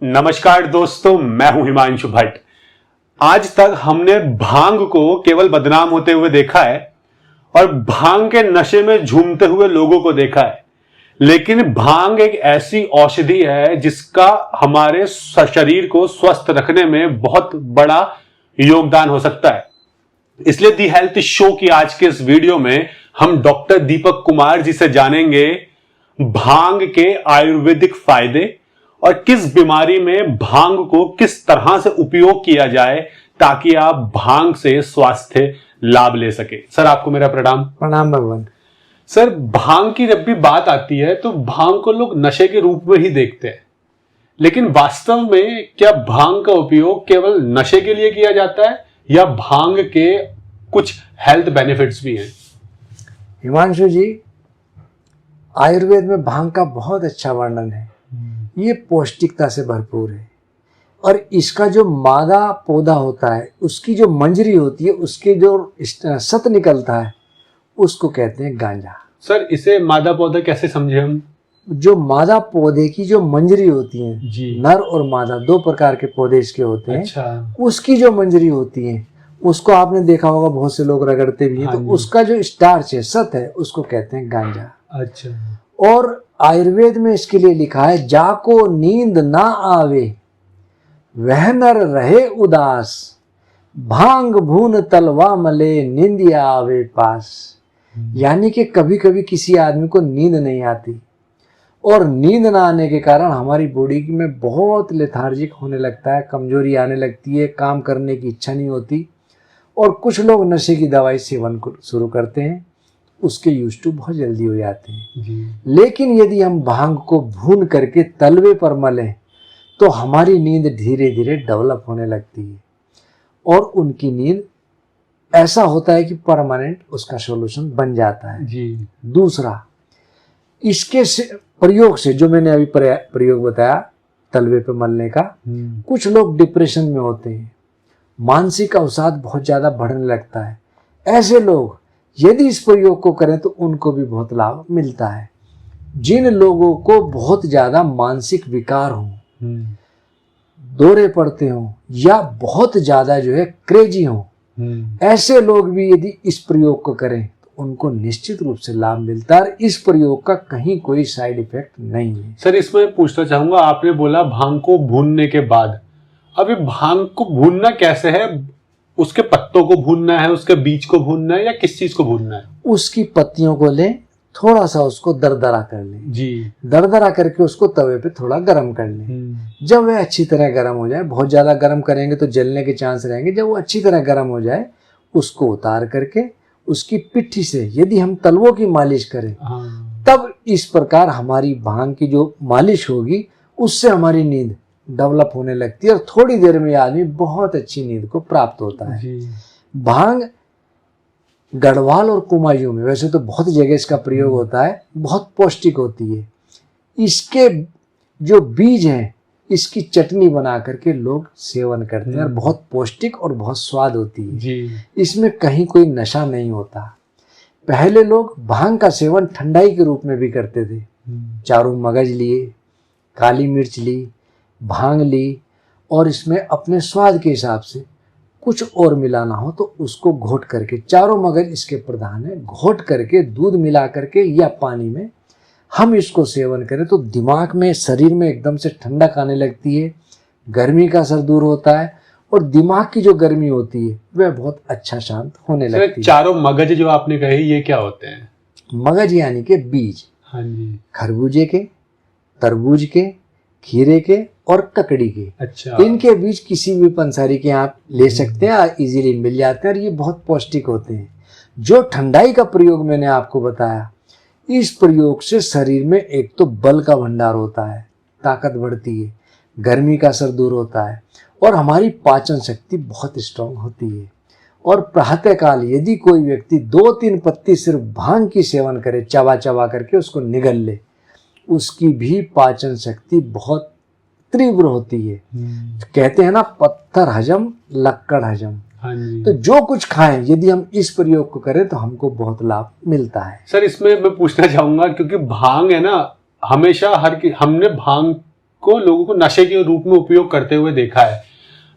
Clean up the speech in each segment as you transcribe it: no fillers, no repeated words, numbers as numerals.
नमस्कार दोस्तों, मैं हूं हिमांशु भट्ट। आज तक हमने भांग को केवल बदनाम होते हुए देखा है और भांग के नशे में झूमते हुए लोगों को देखा है, लेकिन भांग एक ऐसी औषधि है जिसका हमारे शरीर को स्वस्थ रखने में बहुत बड़ा योगदान हो सकता है। इसलिए दी हेल्थ शो की आज के इस वीडियो में हम डॉक्टर दीपक कुमार जी से जानेंगे भांग के आयुर्वेदिक फायदे और किस बीमारी में भांग को किस तरह से उपयोग किया जाए ताकि आप भांग से स्वास्थ्य लाभ ले सके। सर, आपको मेरा प्रणाम। प्रणाम भगवान। सर, भांग की जब भी बात आती है तो भांग को लोग नशे के रूप में ही देखते हैं, लेकिन वास्तव में क्या भांग का उपयोग केवल नशे के लिए किया जाता है या भांग के कुछ हेल्थ बेनिफिट्स भी हैं? हिमांशु जी, आयुर्वेद में भांग का बहुत अच्छा वर्णन है। ये पौष्टिकता से भरपूर है और इसका जो मादा पौधा होता है, उसकी जो मंजरी होती है, उसके जो सत निकलता है, उसको कहते हैं गांजा। सर, इसे मादा पौधा कैसे समझे हम? जो मादा पौधे की जो मंजरी होती है जी। नर और मादा दो प्रकार के पौधे इसके होते हैं। अच्छा। उसकी जो मंजरी होती है उसको आपने देखा होगा, बहुत से लोग रगड़ते भी हैं। तो उसका जो स्टार्च है, सत है, उसको कहते हैं गांजा। अच्छा। और आयुर्वेद में इसके लिए लिखा है, जाको नींद ना आवे वह नर रहे उदास, भांग भून तलवा मले नींदिया आवे पास। यानी कि कभी कभी किसी आदमी को नींद नहीं आती और नींद ना आने के कारण हमारी बॉडी में बहुत लेथार्जिक होने लगता है, कमजोरी आने लगती है, काम करने की इच्छा नहीं होती। और कुछ लोग नशे की दवाई सेवन शुरू करते हैं, उसके यूज टू बहुत जल्दी हो जाते हैं जी। लेकिन यदि हम भांग को भून करके तलवे पर मलें तो हमारी नींद धीरे धीरे डेवलप होने लगती है और उनकी नींद ऐसा होता है कि परमानेंट उसका सॉल्यूशन बन जाता है। जी। दूसरा, इसके प्रयोग से जो मैंने अभी प्रयोग बताया तलवे पे मलने का, कुछ लोग डिप्रेशन में होते हैं, मानसिक अवसाद बहुत ज्यादा बढ़ने लगता है। ऐसे लोग यदि इस प्रयोग को करें तो उनको भी बहुत लाभ मिलता है। जिन लोगों को बहुत ज्यादा मानसिक विकार हो, दौरे पड़ते हो या बहुत ज्यादा जो है क्रेजी हो, ऐसे लोग भी यदि इस प्रयोग को करें तो उनको निश्चित रूप से लाभ मिलता है। इस प्रयोग का कहीं कोई साइड इफेक्ट नहीं है। सर, इसमें पूछना चाहूंगा, आपने बोला भांग को भूनने के बाद, अभी भांग को भूनना कैसे है? उसके पत्तों को भूनना है, उसके बीज को भूनना है या किस चीज को भूनना है? उसकी पत्तियों को लें, थोड़ा सा उसको दरदरा कर लें। जी। दरदरा करके उसको तवे पे थोड़ा गर्म कर लें। जब वह अच्छी तरह गर्म हो जाए, बहुत ज्यादा गर्म करेंगे तो जलने के चांस रहेंगे, जब वो अच्छी तरह गर्म हो जाए उसको उतार करके उसकी पिट्ठी से यदि हम तलवों की मालिश करें, तब इस प्रकार हमारी भांग की जो मालिश होगी उससे हमारी नींद डेवलप होने लगती है और थोड़ी देर में आदमी बहुत अच्छी नींद को प्राप्त होता है। भांग गढ़वाल और कुमायूं में वैसे तो बहुत जगह इसका प्रयोग होता है, बहुत पौष्टिक होती है। इसके जो बीज हैं, इसकी चटनी बना करके लोग सेवन करते हैं और बहुत पौष्टिक और बहुत स्वाद होती है जी। इसमें कहीं कोई नशा नहीं होता। पहले लोग भांग का सेवन ठंडाई के रूप में भी करते थे। चारों मगज लिए, काली मिर्च ली, भांग ली और इसमें अपने स्वाद के हिसाब से कुछ और मिलाना हो तो उसको घोट करके, चारों मगज इसके प्रधान है, घोट करके दूध मिला करके या पानी में हम इसको सेवन करें तो दिमाग में, शरीर में एकदम से ठंडक आने लगती है, गर्मी का असर दूर होता है और दिमाग की जो गर्मी होती है वह बहुत अच्छा शांत होने लगती है। चारों मगज जो आपने कहे, ये क्या होते हैं? मगज यानी के बीज। हाँ जी। खरबूजे के, तरबूज के, खीरे के और ककड़ी के। अच्छा। इनके बीज किसी भी पंसारी के आप ले सकते हैं, इजीली मिल जाते हैं और ये बहुत पौष्टिक होते हैं। जो ठंडाई का प्रयोग मैंने आपको बताया, इस प्रयोग से शरीर में एक तो बल का भंडार होता है, ताकत बढ़ती है, गर्मी का असर दूर होता है और हमारी पाचन शक्ति बहुत स्ट्रांग होती है। और प्रातःकाल यदि कोई व्यक्ति 2-3 पत्ती सिर्फ भांग की सेवन करे, चबा चबा करके उसको निगल ले, उसकी भी पाचन शक्ति बहुत तीव्र होती है। कहते हैं ना, पत्थर हजम लक्कड़ हजम। हाँ जी। तो जो कुछ खाएं, यदि हम इस प्रयोग को करें तो हमको बहुत लाभ मिलता है। सर, इसमें मैं पूछना चाहूंगा, क्योंकि भांग है ना, हमेशा हमने भांग को लोगों को नशे के रूप में उपयोग करते हुए देखा है।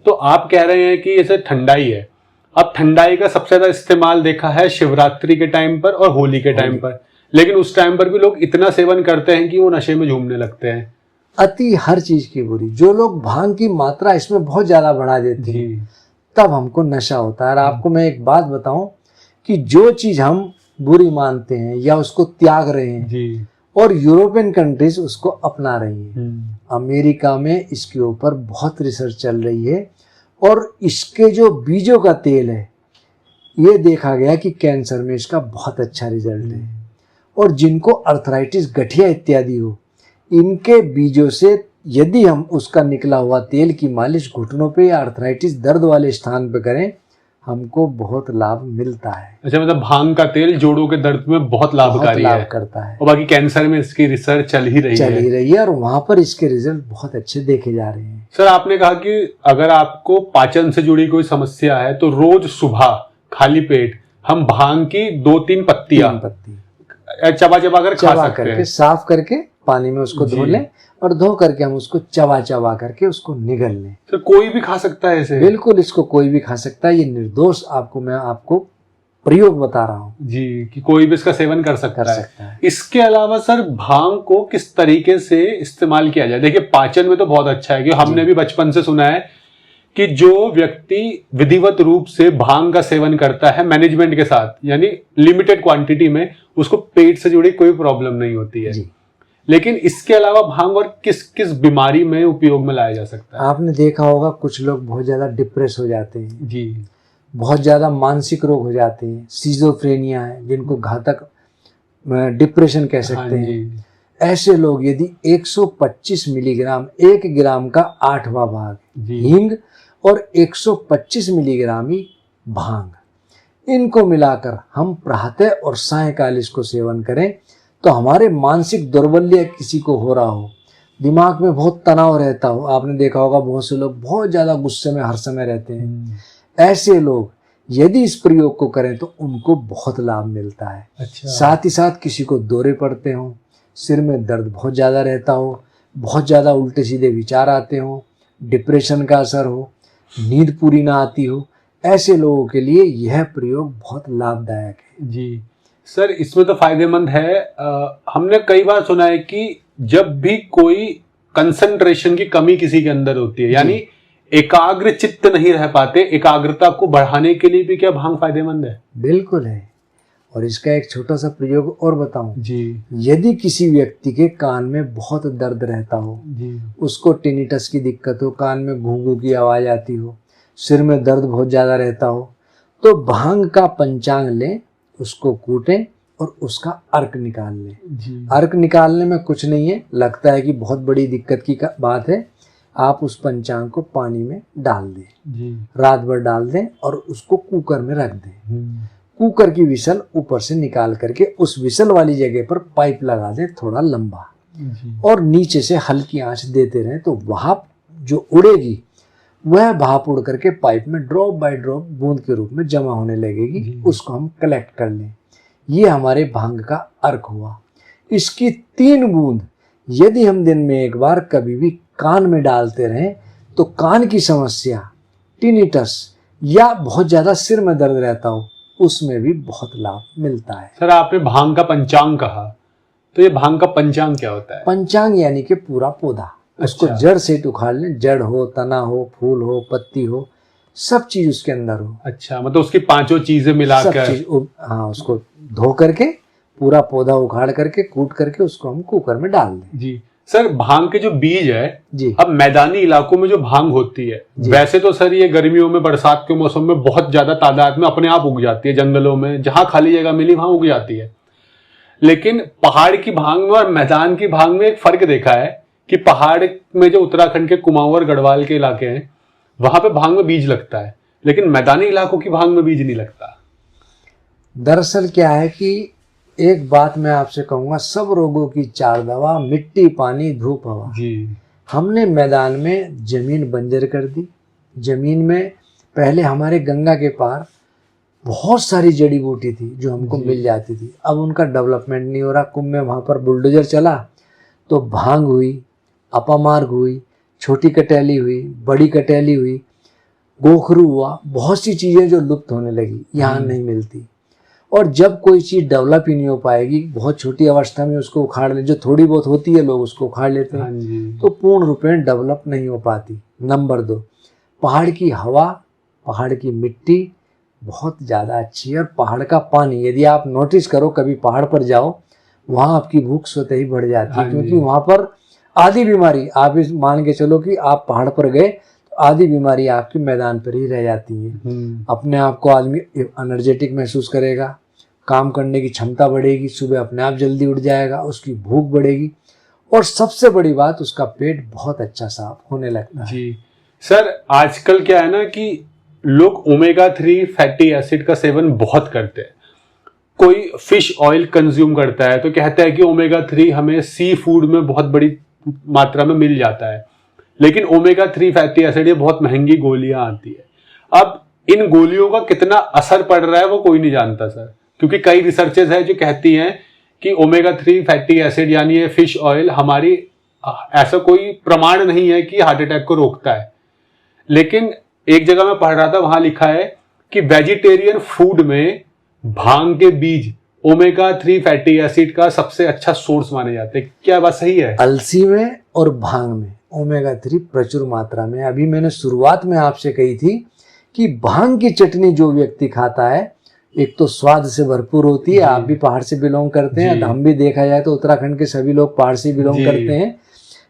तो आप कह रहे हैं कि जैसे ठंडाई है, अब ठंडाई का सबसे ज्यादा इस्तेमाल देखा है शिवरात्रि के टाइम पर और होली के टाइम पर, लेकिन उस टाइम पर भी लोग इतना सेवन करते हैं कि वो नशे में झूमने लगते हैं। अति हर चीज की बुरी, जो लोग भांग की मात्रा इसमें बहुत ज्यादा बढ़ा देते हैं तब हमको नशा होता है। और आपको मैं एक बात बताऊं कि जो चीज हम बुरी मानते हैं या उसको त्याग रहे हैं जी। और यूरोपियन कंट्रीज उसको अपना रही हैं। अमेरिका में इसके ऊपर बहुत रिसर्च चल रही है और इसके जो बीजों का तेल है ये देखा गया कि कैंसर में इसका बहुत अच्छा रिजल्ट है। और जिनको अर्थराइटिस, गठिया इत्यादि हो, इनके बीजों से यदि हम उसका निकला हुआ तेल की मालिश घुटनों पे या अर्थराइटिस दर्द वाले स्थान पे करें, हमको बहुत लाभ मिलता है। अच्छा, मतलब भांग का तेल जोड़ों के दर्द में बहुत लाभकारी लाभ है करता है और बाकी कैंसर में इसकी रिसर्च चल ही रही है और वहां पर इसके रिजल्ट बहुत अच्छे देखे जा रहे हैं। सर, आपने कहा कि अगर आपको पाचन से जुड़ी कोई समस्या है तो रोज सुबह खाली पेट हम भांग की 2-3 पत्तियां चबा चबा कर खा सकते हैं। साफ करके पानी में उसको धो लें और धो करके हम उसको चबा चबा करके उसको निगल लें। सर, कोई भी खा सकता है इसे? बिल्कुल, इसको कोई भी खा सकता है। ये निर्दोष मैं आपको प्रयोग बता रहा हूँ जी, कि कोई भी इसका सेवन कर सकता है। इसके अलावा सर, भांग को किस तरीके से इस्तेमाल किया जाए? देखिए, पाचन में तो बहुत अच्छा है कि हमने भी बचपन से सुना है कि जो व्यक्ति विधिवत रूप से भांग का सेवन करता है मैनेजमेंट के साथ, यानी लिमिटेड क्वांटिटी में, उसको पेट से जुड़ी कोई प्रॉब्लम नहीं होती है। लेकिन इसके अलावा भांग और किस किस बीमारी में उपयोग में लाया जा सकता है? आपने देखा होगा कुछ लोग बहुत ज्यादा डिप्रेस हो जाते हैं जी, बहुत ज्यादा मानसिक रोग हो जाते हैं, सिजोफ्रेनिया है जिनको घातक डिप्रेशन कह सकते हैं। ऐसे लोग यदि 125 मिलीग्राम 1 ग्राम का 8वां भाग हींग और 125 मिलीग्राम ही भांग, इनको मिलाकर हम प्रातः और सायंकाल इसको सेवन करें तो हमारे मानसिक दौर्बल्य किसी को हो रहा हो, दिमाग में बहुत तनाव रहता हो, आपने देखा होगा बहुत से लोग बहुत ज्यादा गुस्से में हर समय रहते हैं, ऐसे लोग यदि इस प्रयोग को करें तो उनको बहुत लाभ मिलता है। अच्छा। साथ ही साथ किसी को दौरे पड़ते हो, सिर में दर्द बहुत ज्यादा रहता हो, बहुत ज्यादा उल्टे सीधे विचार आते हो, डिप्रेशन का असर हो, नींद पूरी ना आती हो, ऐसे लोगों के लिए यह प्रयोग बहुत लाभदायक है। जी सर, इसमें तो फायदेमंद है। हमने कई बार सुना है कि जब भी कोई कंसंट्रेशन की कमी किसी के अंदर होती है, यानी एकाग्र चित्त नहीं रह पाते, एकाग्रता को बढ़ाने के लिए भी क्या भांग फायदेमंद है? बिल्कुल है। और इसका एक छोटा सा प्रयोग और बताऊं जी। यदि किसी व्यक्ति के कान में बहुत दर्द रहता हो जी, उसको टिनिटस की दिक्कत हो, कान में घू घू की आवाज आती हो, सिर में दर्द बहुत ज्यादा रहता हो, तो भांग का पंचांग लें, उसको कूटें और उसका अर्क निकाल लें। अर्क निकालने में कुछ नहीं है, लगता है कि बहुत बड़ी दिक्कत की बात है, आप उस पंचांग को पानी में डाल दें, रात भर डाल दें और उसको कुकर में रख दें। कुकर की विसल ऊपर से निकाल करके उस विसल वाली जगह पर पाइप लगा दें थोड़ा लंबा, और नीचे से हल्की आंच देते रहें, तो भाप जो उड़ेगी वह भाप उड़ करके पाइप में ड्रॉप बाय ड्रॉप बूंद के रूप में जमा होने लगेगी। उसको हम कलेक्ट कर लें। ये हमारे भांग का अर्क हुआ। इसकी 3 बूंद यदि हम दिन में एक बार कभी भी कान में डालते रहें तो कान की समस्या, टिनिटस या बहुत ज्यादा सिर में दर्द रहता हो, उसमें भी बहुत लाभ मिलता है। सर, आपने भांग का पंचांग कहा, तो ये भांग का पंचांग क्या होता है? पंचांग यानी कि पूरा पौधा। उसको जड़ से उखाड़ लें, जड़ हो, तना हो, फूल हो, पत्ती हो, सब चीज उसके अंदर हो। अच्छा, मतलब उसकी 5 चीजें मिलाकर, सब चीज, हाँ, उसको धो करके पूरा पौधा उखाड़ करके कूट करके उसको हम कुकर में डाल दें। जी सर, भांग के जो बीज है जी, अब मैदानी इलाकों में जो भांग होती है, वैसे तो सर ये गर्मियों में, बरसात के मौसम में बहुत ज्यादा तादाद में अपने आप उग जाती है, जंगलों में जहां खाली जगह मिली वहां उग जाती है। लेकिन पहाड़ की भांग में और मैदान की भांग में एक फर्क देखा है कि पहाड़ में जो उत्तराखंड के कुमाऊं और गढ़वाल के इलाके हैं वहां पे भांग में बीज लगता है, लेकिन मैदानी इलाकों की भांग में बीज नहीं लगता। दरअसल क्या है कि एक बात मैं आपसे कहूंगा, सब रोगों की 4 दवा, मिट्टी, पानी, धूप, हवा। जी। हमने मैदान में जमीन बंजर कर दी। जमीन में पहले हमारे गंगा के पार बहुत सारी जड़ी बूटी थी जो हमको मिल जाती थी, अब उनका डेवलपमेंट नहीं हो रहा। कुंभ में वहां पर बुलडोजर चला तो भांग हुई, अपामार्ग हुई, छोटी कटैली हुई, बड़ी कटैली हुई, गोखरू हुआ, बहुत सी चीज़ें जो लुप्त होने लगी, यहाँ नहीं मिलती। और जब कोई चीज़ डेवलप ही नहीं हो पाएगी, बहुत छोटी अवस्था में उसको उखाड़ ले, जो थोड़ी बहुत होती है लोग उसको उखाड़ लेते हैं, तो पूर्ण रूपेण डेवलप नहीं हो पाती। नंबर 2, पहाड़ की हवा, पहाड़ की मिट्टी बहुत ज़्यादा अच्छी है। और पहाड़ का पानी, यदि आप नोटिस करो, कभी पहाड़ पर जाओ, वहाँ आपकी भूख स्वतः ही बढ़ जाती है, क्योंकि वहाँ पर आधी बीमारी, आप इस मान के चलो कि आप पहाड़ पर गए तो आधी बीमारी आपके मैदान पर ही रह जाती है। अपने आप को आदमी एनर्जेटिक महसूस करेगा, काम करने की क्षमता बढ़ेगी, सुबह अपने आप जल्दी उठ जाएगा, उसकी भूख बढ़ेगी, और सबसे बड़ी बात, उसका पेट बहुत अच्छा साफ होने लगता है। जी सर, आजकल क्या है ना कि लोग ओमेगा 3 फैटी एसिड का सेवन बहुत करते हैं। कोई फिश ऑयल कंज्यूम करता है तो कहता है कि ओमेगा 3 हमें सी फूड में बहुत बड़ी मात्रा में मिल जाता है, लेकिन ओमेगा 3 फैटी एसिड ये बहुत महंगी गोलियां आती है। अब इन गोलियों का कितना असर पड़ रहा है वो कोई नहीं जानता सर, क्योंकि कई रिसर्चेस है जो कहती हैं कि ओमेगा 3 फैटी एसिड यानी ये फिश ऑयल हमारी, ऐसा कोई प्रमाण नहीं है कि हार्ट अटैक को रोकता है। लेकिन एक जगह मैं पढ़ रहा था, वहां लिखा है कि वेजिटेरियन फूड में भांग के बीज ओमेगा 3 फैटी एसिड का सबसे अच्छा सोर्स माने जाते हैं। क्या बात सही है? अलसी में और भांग में ओमेगा 3 प्रचुर मात्रा में। अभी मैंने शुरुआत में आपसे कही थी कि भांग की चटनी जो व्यक्ति खाता है, एक तो स्वाद से भरपूर होती है। आप भी पहाड़ से बिलोंग करते हैं, हम भी देखा जाए तो उत्तराखंड के सभी लोग पहाड़ से बिलोंग करते हैं।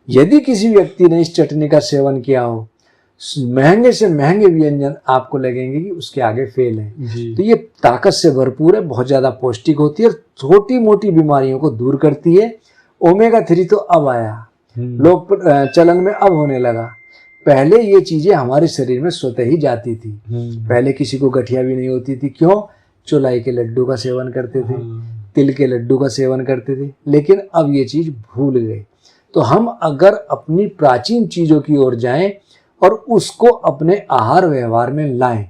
यदि किसी व्यक्ति ने इस चटनी का सेवन किया हो, महंगे से महंगे व्यंजन आपको लगेंगे कि उसके आगे फेल है। तो ये ताकत से भरपूर है, बहुत ज्यादा पौष्टिक होती है, और छोटी मोटी बीमारियों को दूर करती है। ओमेगा 3 तो अब आया, लोग चलन में अब होने लगा। पहले ये चीजें हमारे शरीर में स्वतः ही जाती थी। पहले किसी को गठिया भी नहीं होती थी। क्यों? चौलाई के लड्डू का सेवन करते थे, तिल के लड्डू का सेवन करते थे। लेकिन अब ये चीज भूल गए। तो हम अगर अपनी प्राचीन चीजों की ओर जाएं और उसको अपने आहार व्यवहार में लाएं,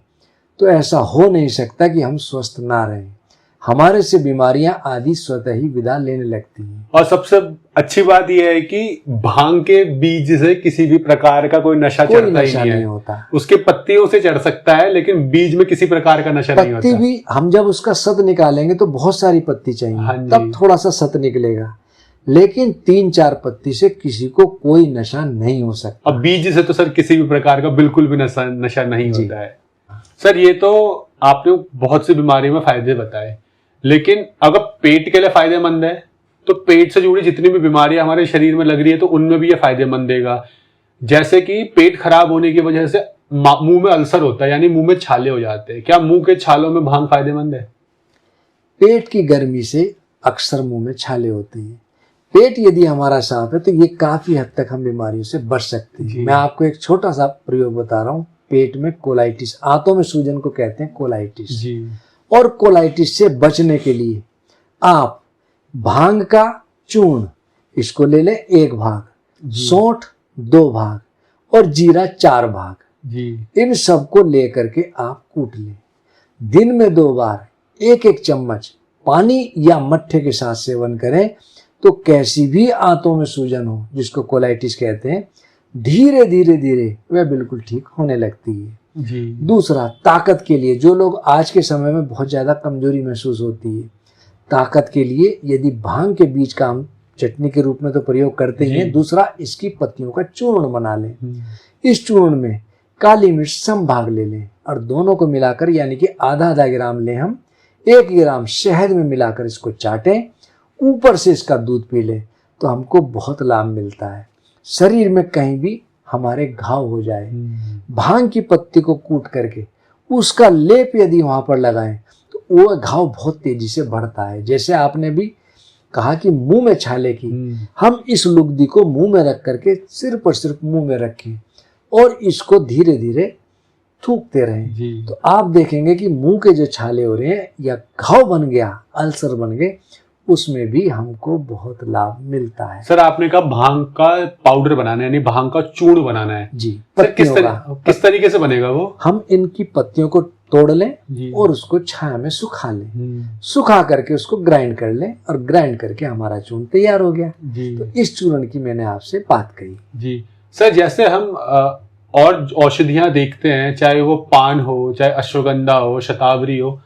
तो ऐसा हो नहीं सकता कि हम स्वस्थ ना रहें। हमारे से बीमारियां आदि स्वतः ही विदा लेने लगती हैं। और सबसे अच्छी बात यह है कि भांग के बीज से किसी भी प्रकार का कोई नशा चढ़ता ही नहीं होता। उसके पत्तियों से चढ़ सकता है, लेकिन बीज में किसी प्रकार का नशा नहीं होता। पत्ती भी हम जब उसका सत निकालेंगे तो बहुत सारी पत्ती चाहिए, तब थोड़ा सा सत निकलेगा, लेकिन 3-4 पत्ती से किसी को कोई नशा नहीं हो सकता। अब बीज से तो सर किसी भी प्रकार का बिल्कुल भी नशा नहीं होता है। सर ये तो आपने बहुत सी बीमारियों में फायदे बताए, लेकिन अगर पेट के लिए फायदेमंद है तो पेट से जुड़ी जितनी भी बीमारियां हमारे शरीर में लग रही है तो उनमें भी ये फायदेमंद देगा। जैसे कि पेट खराब होने की वजह से मुंह में अल्सर होता है, यानी मुंह में छाले हो जाते हैं। क्या मुंह के छालों में भांग फायदेमंद है? पेट की गर्मी से अक्सर मुंह में छाले होते हैं। पेट यदि हमारा साफ है तो ये काफी हद तक हम बीमारियों से बच सकते हैं। मैं आपको एक छोटा सा प्रयोग बता रहा हूँ। पेट में कोलाइटिस, आंतों में सूजन को कहते हैं कोलाइटिस जी। और कोलाइटिस से बचने के लिए आप भांग का चूर्ण इसको ले लें 1 भाग, सौंठ 2 भाग और जीरा 4 भाग जी। इन सबको लेकर के आप कूट लें। दिन में 2 बार 1-1 चम्मच पानी या मट्ठे के साथ सेवन करें तो कैसी भी आंतों में सूजन हो, जिसको कोलाइटिस कहते हैं, धीरे धीरे धीरे वह बिल्कुल ठीक होने लगती है जी। दूसरा, ताकत के लिए, जो लोग आज के समय में बहुत ज्यादा कमजोरी महसूस होती है, ताकत के लिए यदि भांग के बीज का हम चटनी के रूप में तो प्रयोग करते हैं, दूसरा इसकी पत्तियों का चूर्ण बना लें। इस चूर्ण में काली मिर्च सम भाग ले लें और दोनों को मिलाकर, यानी कि आधा ग्राम लें हम, 1 ग्राम शहद में मिलाकर इसको चाटें, ऊपर से इसका दूध पी लें तो हमको बहुत लाभ मिलता है। शरीर में कहीं भी हमारे घाव हो जाए, भांग की पत्ती को कूट करके उसका लेप यदि वहां पर लगाएं तो वो घाव बहुत तेजी से बढ़ता है। जैसे आपने भी कहा कि मुंह में छाले की, हम इस लुगदी को मुंह में रख करके सिर्फ और सिर्फ मुंह में रखें और इसको धीरे धीरे थूकते रहें तो आप देखेंगे कि मुंह के जो छाले हो रहे हैं या घाव बन गया, अल्सर बन गए, उसमें भी हमको बहुत लाभ मिलता है। सर आपने कहा भांग का पाउडर बनाना है, यानी भांग का चूर्ण बनाना है जी। किस तरीके से बनेगा वो? हम इनकी पत्तियों को तोड़ लें जी। और उसको छाया में सुखा लें। सुखा करके उसको ग्राइंड कर लें और ग्राइंड करके हमारा चूर्ण तैयार हो गया। जी। तो इस चूर्ण की मैंने आपसे बात कही। जी सर, जैसे हम और औषधियां देखते हैं, चाहे वो पान हो, चाहे अश्वगंधा हो, शतावरी हो,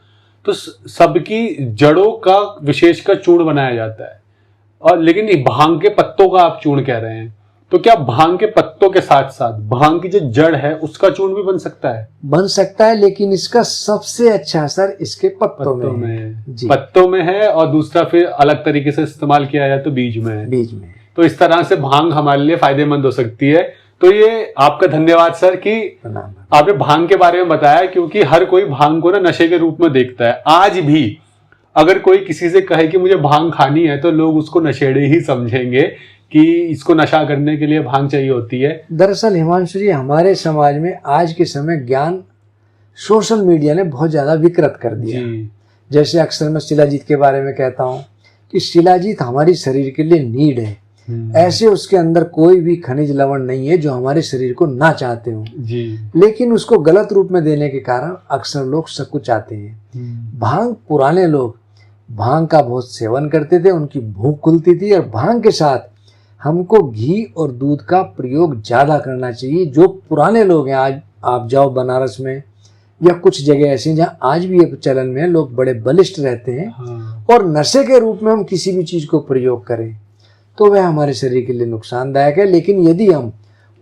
तो सबकी जड़ों का विशेषकर चूर्ण बनाया जाता है। और लेकिन ये भांग के पत्तों का आप चूर्ण कह रहे हैं, तो क्या भांग के पत्तों के साथ साथ भांग की जो जड़ है उसका चूर्ण भी बन सकता है? बन सकता है, लेकिन इसका सबसे अच्छा असर इसके पत्तों में है। जी। पत्तों में है, और दूसरा फिर अलग तरीके से इस्तेमाल किया जाए तो बीज में है। बीज में। तो इस तरह से भांग हमारे लिए फायदेमंद हो सकती है। तो ये आपका धन्यवाद सर कि आपने भांग के बारे में बताया, क्योंकि हर कोई भांग को ना नशे के रूप में देखता है। आज भी अगर कोई किसी से कहे कि मुझे भांग खानी है तो लोग उसको नशेड़ी ही समझेंगे कि इसको नशा करने के लिए भांग चाहिए होती है। दरअसल हिमांशु जी, हमारे समाज में आज के समय ज्ञान सोशल मीडिया ने बहुत ज्यादा विकृत कर दिया। जैसे अक्सर मैं शिलाजीत के बारे में कहता हूँ कि शिलाजीत हमारी शरीर के लिए नीड है। ऐसे उसके अंदर कोई भी खनिज लवण नहीं है जो हमारे शरीर को ना चाहते हो जी। लेकिन उसको गलत रूप में देने के कारण अक्सर लोग सकुचाते हैं। भांग, पुराने लोग भांग का बहुत सेवन करते थे, उनकी भूख खुलती थी, और भांग के साथ हमको घी और दूध का प्रयोग ज्यादा करना चाहिए। जो पुराने लोग हैं, आज आप जाओ बनारस में या कुछ जगह ऐसी जहाँ आज भी ये चलन में लोग बड़े बलिष्ठ रहते हैं। और नशे के रूप में हम किसी भी चीज को प्रयोग करें तो वह हमारे शरीर के लिए नुकसानदायक है, लेकिन यदि हम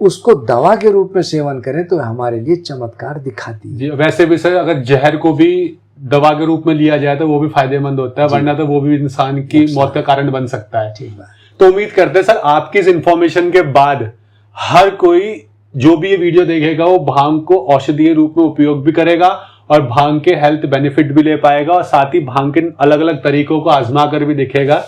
उसको दवा के रूप में सेवन करें तो हमारे लिए चमत्कार दिखाती है। जी, वैसे भी सर अगर जहर को भी दवा के रूप में लिया जाए तो वो भी फायदेमंद होता है, वरना तो वो भी इंसान की मौत का कारण बन सकता है। ठीक बात। तो उम्मीद करते हैं सर आपकी इस इंफॉर्मेशन के बाद हर कोई जो भी ये वीडियो देखेगा वो भांग को औषधीय रूप में उपयोग भी करेगा और भांग के हेल्थ बेनिफिट भी ले पाएगा, और साथ ही भांग के अलग अलग तरीकों को आजमा कर भी देखेगा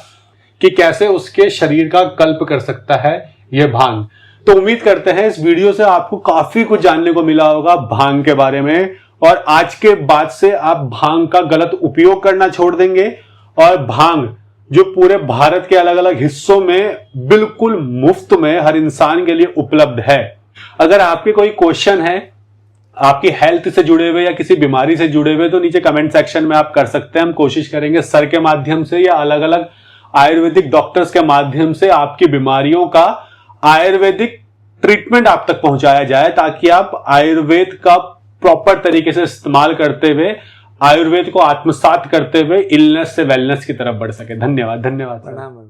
कि कैसे उसके शरीर का कल्प कर सकता है ये भांग। तो उम्मीद करते हैं इस वीडियो से आपको काफी कुछ जानने को मिला होगा भांग के बारे में, और आज के बाद से आप भांग का गलत उपयोग करना छोड़ देंगे, और भांग जो पूरे भारत के अलग अलग हिस्सों में बिल्कुल मुफ्त में हर इंसान के लिए उपलब्ध है। अगर आपके कोई क्वेश्चन है आपकी हेल्थ से जुड़े हुए या किसी बीमारी से जुड़े हुए, तो नीचे कमेंट सेक्शन में आप कर सकते हैं। हम कोशिश करेंगे सर के माध्यम से या अलग अलग आयुर्वेदिक डॉक्टर्स के माध्यम से आपकी बीमारियों का आयुर्वेदिक ट्रीटमेंट आप तक पहुंचाया जाए, ताकि आप आयुर्वेद का प्रॉपर तरीके से इस्तेमाल करते हुए, आयुर्वेद को आत्मसात करते हुए इलनेस से वेलनेस की तरफ बढ़ सके। धन्यवाद। प्रणाम।